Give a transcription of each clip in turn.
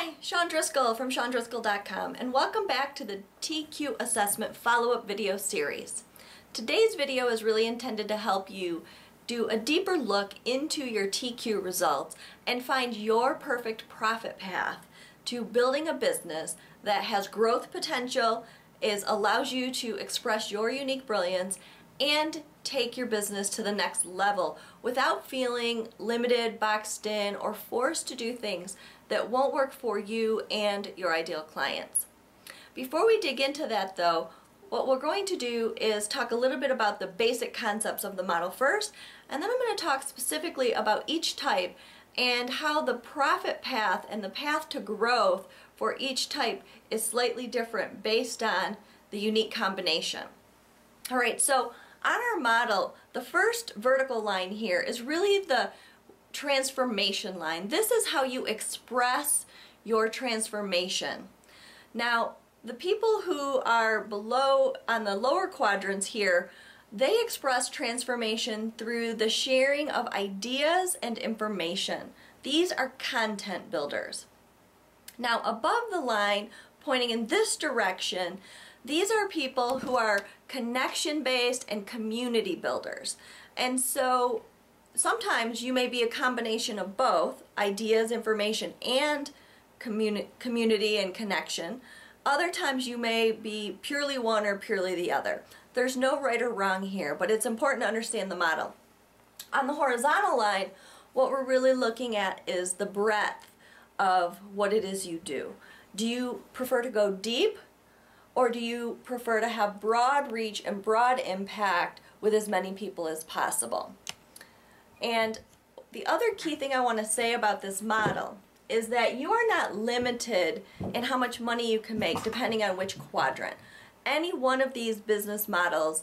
Hi, Shawn Driscoll from ShawnDriscoll.com, and welcome back to the TQ Assessment follow-up video series. Today's video is really intended to help you do a deeper look into your TQ results and find your perfect profit path to building a business that has growth potential, allows you to express your unique brilliance, and take your business to the next level without feeling limited, boxed in, or forced to do things that won't work for you and your ideal clients. Before we dig into that though, what we're going to do is talk a little bit about the basic concepts of the model first, and then I'm going to talk specifically about each type and how the profit path and the path to growth for each type is slightly different based on the unique combination. Alright, so on our model, the first vertical line here is really the transformation line. This is how you express your transformation. Now, the people who are below on the lower quadrants here, they express transformation through the sharing of ideas and information. These are content builders. Now, above the line, pointing in this direction, these are people who are connection-based and community builders. And so sometimes you may be a combination of both, ideas, information, and community and connection. Other times you may be purely one or purely the other. There's no right or wrong here, but it's important to understand the model. On the horizontal line, what we're really looking at is the breadth of what it is you do. Do you prefer to go deep, or do you prefer to have broad reach and broad impact with as many people as possible? And the other key thing I want to say about this model is that you are not limited in how much money you can make depending on which quadrant. Any one of these business models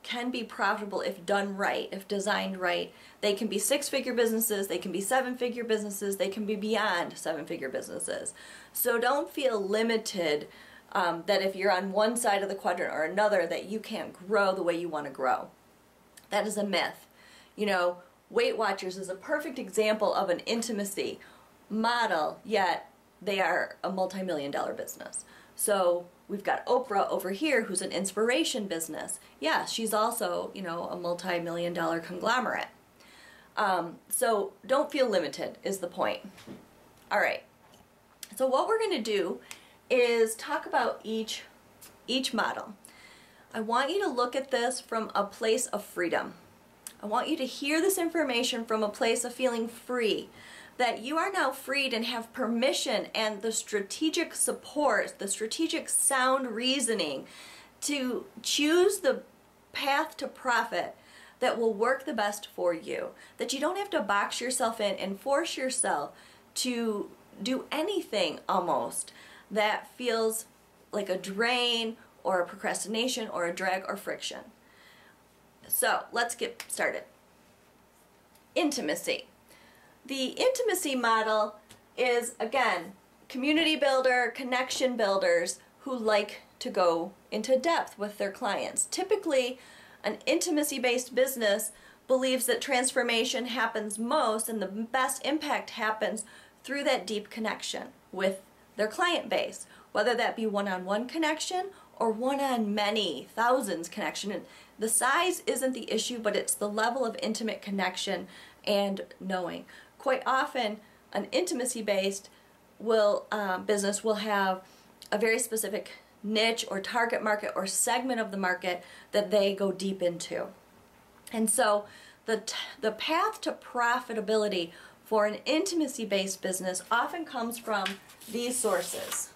can be profitable if done right, if designed right. They can be six-figure businesses, they can be seven-figure businesses, they can be beyond seven-figure businesses. So don't feel limited that if you're on one side of the quadrant or another that you can't grow the way you want to grow. That is a myth. You know, Weight Watchers is a perfect example of an intimacy model, yet they are a multi-million-dollar business. So we've got Oprah over here, who's an inspiration business. Yeah, she's also, you know, a multi-million-dollar conglomerate. So don't feel limited is the point. All right. So what we're going to do is talk about each model. I want you to look at this from a place of freedom. I want you to hear this information from a place of feeling free, that you are now freed and have permission and the strategic support, the strategic sound reasoning to choose the path to profit that will work the best for you. That you don't have to box yourself in and force yourself to do anything almost that feels like a drain or a procrastination or a drag or friction. So let's get started. Intimacy. The intimacy model is, again, community builder, connection builders who like to go into depth with their clients. Typically, an intimacy-based business believes that transformation happens most and the best impact happens through that deep connection with their client base, whether that be one-on-one connection or one-on-many, thousands connection. And the size isn't the issue, but it's the level of intimate connection and knowing. Quite often, an intimacy-based business will have a very specific niche or target market or segment of the market that they go deep into. And so the path to profitability for an intimacy-based business often comes from these sources.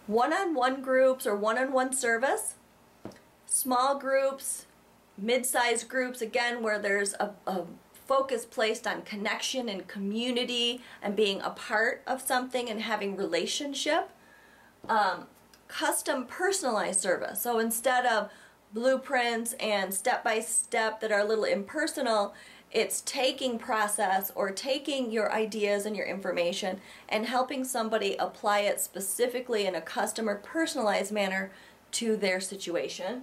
One-on-one groups or one-on-one service, small groups, mid-sized groups, again, where there's a focus placed on connection and community and being a part of something and having relationship. Custom personalized service. So instead of blueprints and step-by-step that are a little impersonal, it's taking process or taking your ideas and your information and helping somebody apply it specifically in a customer personalized manner to their situation.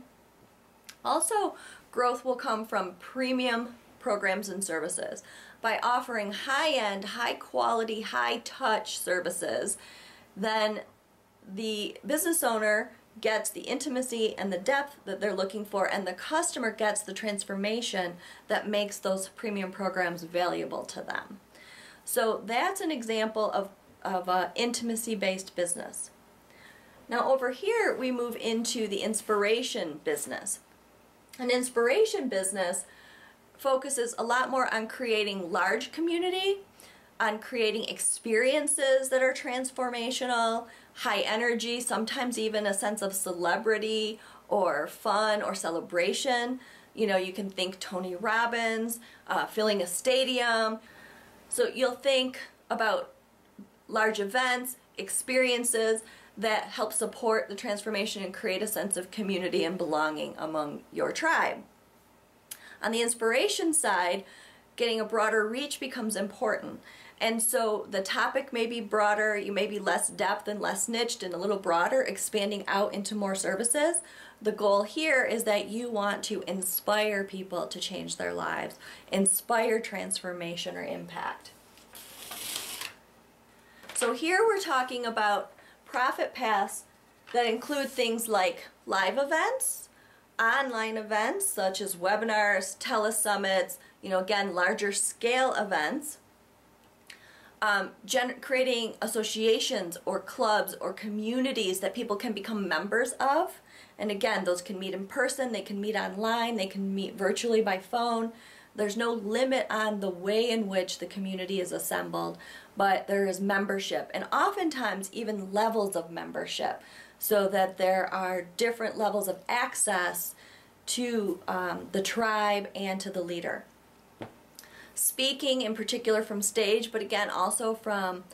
Also, growth will come from premium programs and services. By offering high-end, high-quality, high-touch services, then the business owner gets the intimacy and the depth that they're looking for, and the customer gets the transformation that makes those premium programs valuable to them. So that's an example of an intimacy-based business. Now over here we move into the inspiration business. An inspiration business focuses a lot more on creating large community, on creating experiences that are transformational, high energy, sometimes even a sense of celebrity or fun or celebration. You know, you can think Tony Robbins, filling a stadium. So you'll think about large events, experiences that help support the transformation and create a sense of community and belonging among your tribe. On the inspiration side, getting a broader reach becomes important. And so the topic may be broader, you may be less depth and less niched and a little broader, expanding out into more services. The goal here is that you want to inspire people to change their lives, inspire transformation or impact. So here we're talking about profit paths that include things like live events, online events such as webinars, telesummits, again, larger scale events, creating associations or clubs or communities that people can become members of. And again, those can meet in person, they can meet online, they can meet virtually by phone. There's no limit on the way in which the community is assembled, but there is membership, and oftentimes even levels of membership, so that there are different levels of access to the tribe and to the leader. Speaking in particular from stage, but again also from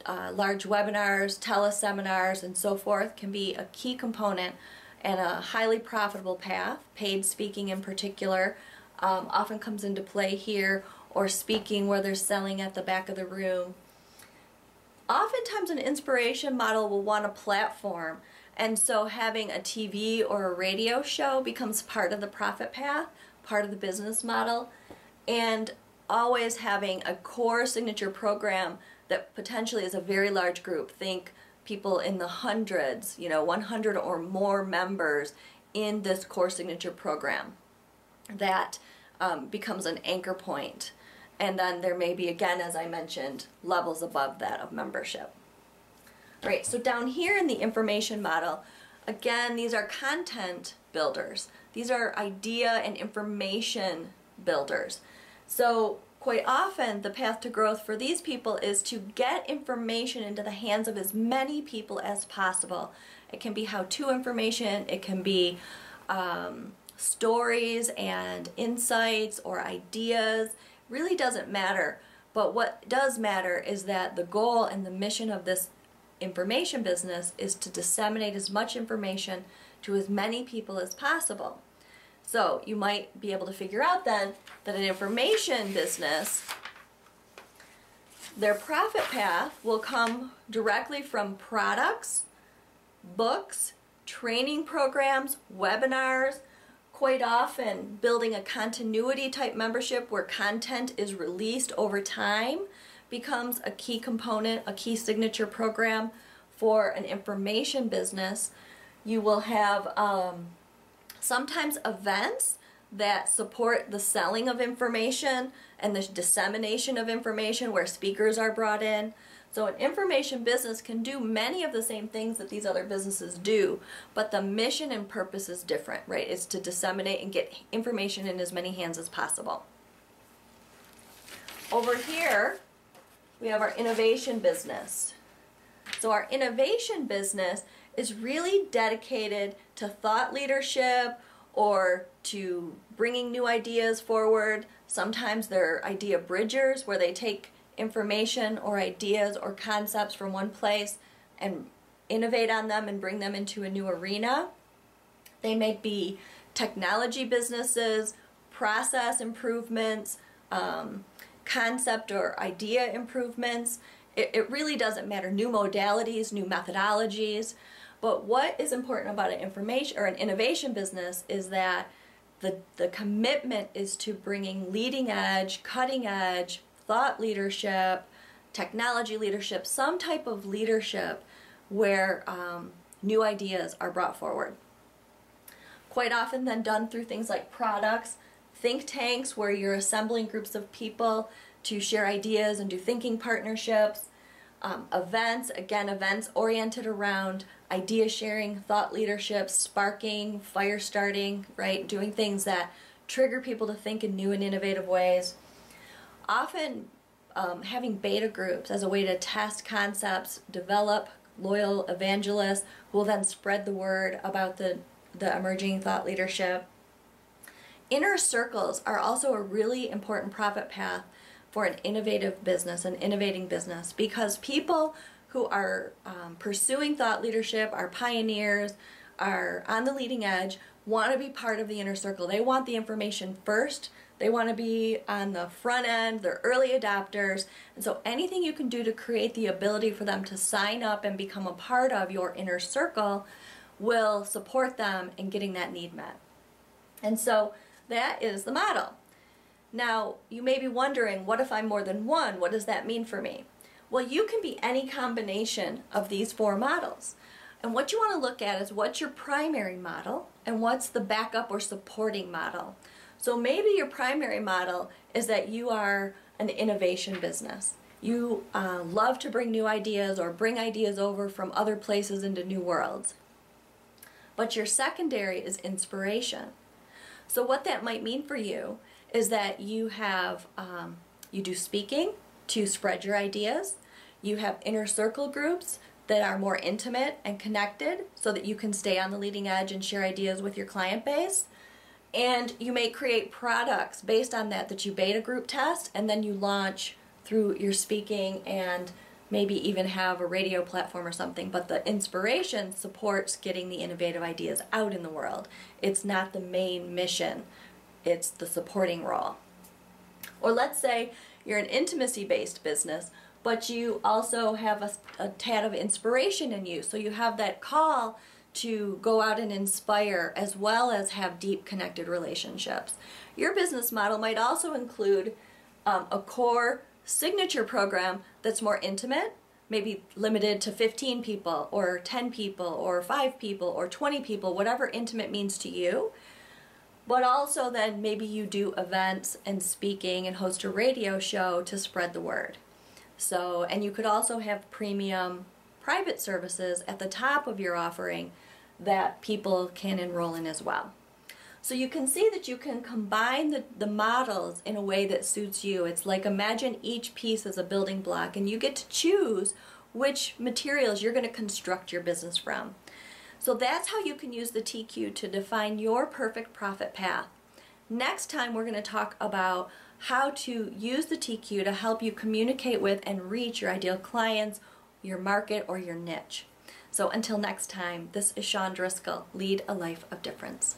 large webinars, teleseminars, and so forth, can be a key component and a highly profitable path. Paid speaking in particular often comes into play here, or speaking where they're selling at the back of the room. Oftentimes an inspiration model will want a platform, and so having a TV or a radio show becomes part of the profit path, part of the business model, and always having a core signature program that potentially is a very large group. Think people in the hundreds, 100 or more members in this core signature program. That becomes an anchor point. And then there may be, again, as I mentioned, levels above that of membership. All right, so down here in the information model, again, these are content builders. These are idea and information builders. So quite often the path to growth for these people is to get information into the hands of as many people as possible. It can be how-to information, it can be stories and insights or ideas. Really doesn't matter, but what does matter is that the goal and the mission of this information business is to disseminate as much information to as many people as possible. So you might be able to figure out then that an information business, their profit path will come directly from products, books, training programs, webinars, quite often building a continuity type membership where content is released over time becomes a key component, a key signature program for an information business. You will have sometimes events that support the selling of information and the dissemination of information where speakers are brought in. So an information business can do many of the same things that these other businesses do, but the mission and purpose is different, right? It's to disseminate and get information in as many hands as possible. Over here, we have our innovation business. So our innovation business is really dedicated to thought leadership or to bringing new ideas forward. Sometimes they're idea bridgers, where they take information or ideas or concepts from one place and innovate on them and bring them into a new arena. They may be technology businesses, process improvements, concept or idea improvements. It really doesn't matter. New modalities, new methodologies. But what is important about an information or an innovation business is that The commitment is to bringing leading edge, cutting edge, thought leadership, technology leadership, some type of leadership where new ideas are brought forward. Quite often then done through things like products, think tanks where you're assembling groups of people to share ideas and do thinking partnerships, events, again events oriented around idea sharing, thought leadership, sparking, fire starting, right? Doing things that trigger people to think in new and innovative ways. Often having beta groups as a way to test concepts, develop loyal evangelists who will then spread the word about the emerging thought leadership. Inner circles are also a really important profit path for an innovative business, an innovating business, because people who are pursuing thought leadership, are pioneers, are on the leading edge, want to be part of the inner circle. They want the information first. They want to be on the front end. They're early adopters. And so anything you can do to create the ability for them to sign up and become a part of your inner circle will support them in getting that need met. And so that is the model. Now, you may be wondering, what if I'm more than one? What does that mean for me? Well, you can be any combination of these four models. And what you want to look at is what's your primary model and what's the backup or supporting model. So maybe your primary model is that you are an innovation business. You love to bring new ideas or bring ideas over from other places into new worlds. But your secondary is inspiration. So what that might mean for you is that you have, you do speaking to spread your ideas. You have inner circle groups that are more intimate and connected so that you can stay on the leading edge and share ideas with your client base. And you may create products based on that you beta group test and then you launch through your speaking and maybe even have a radio platform or something. But the inspiration supports getting the innovative ideas out in the world. It's not the main mission. It's the supporting role. Or let's say you're an intimacy-based business, but you also have a tad of inspiration in you. So you have that call to go out and inspire as well as have deep connected relationships. Your business model might also include a core signature program that's more intimate, maybe limited to 15 people or 10 people or 5 people or 20 people, whatever intimate means to you. But also then maybe you do events and speaking and host a radio show to spread the word. So, and you could also have premium private services at the top of your offering that people can enroll in as well. So you can see that you can combine the models in a way that suits you. It's like imagine each piece as a building block and you get to choose which materials you're going to construct your business from. So that's how you can use the TQ to define your perfect profit path. Next time we're going to talk about how to use the TQ to help you communicate with and reach your ideal clients, your market, or your niche. So until next time, this is Shawn Driscoll. Lead a life of difference.